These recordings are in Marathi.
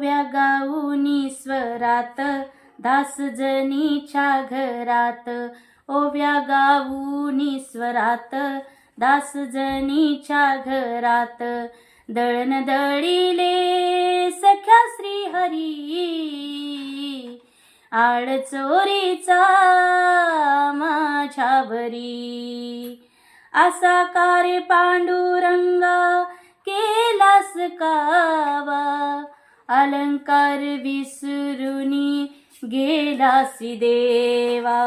ओव्या गाऊनी स्वरात दास जनीच्या घरात, ओव्या गाऊनी स्वरात दास जनीच्या घरात, दळण दळिले सख्या श्रीहरी आड चोरीचा माझ्यावरी, असा कार्य पांडुरंगा केलास कावा, अलंकार विसरुनी गेलासी देवा,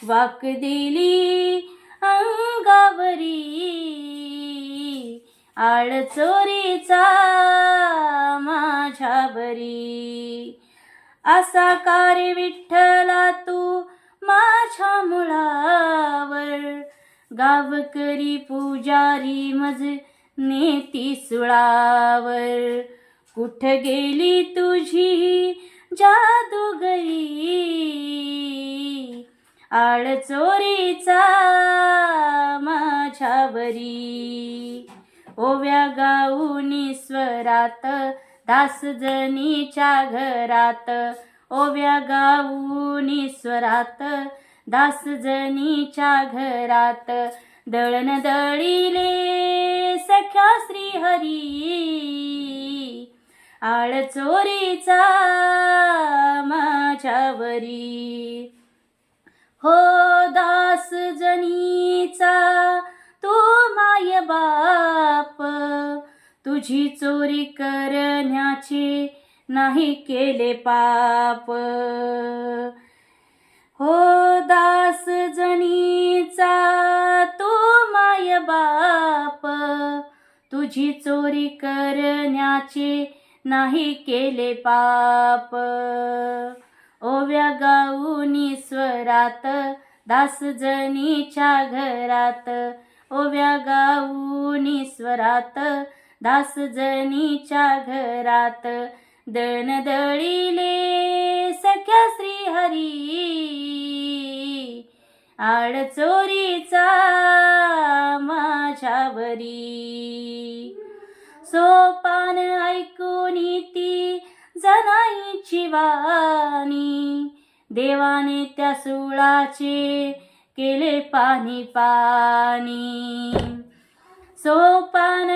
वाक दिली अंगावरी आड चोरीचा माझ्यावरी, असा कार्य विठ्ठला तू माझ्या मुळावर, गावकरी पुजारी मज नेती सुळावर, कुठ गेली तुझी जादूगरी आड चोरीचा माझ्यावरी, ओव्या गाऊनी स्वरात दास जनीच्या घरात, ओव्या गाऊनी स्वरात दास जनीच्या घरात, दळण दळिले सख्या श्रीहरी आड चोरीचा माझ्यावरी, हो दास जनीचा तू माय बाप, तुझी चोरी करण्याचे नाही केले पाप, हो दास जनीचा तू माय बाप, तुझी चोरी करण्याचे नाही केले पाप, ओव्या गाऊनी स्वरात दास जनीच्या घरात, ओव्या गाऊनी स्वरात दास जनीच्या घरात, दळण दळिले सख्या श्रीहरी आड चोरीचा माझ्यावरी, सोपान ऐकूनी ती जनाईची वाणी, देवाने त्या सुळाचे केले पाणी पाणी, सोपान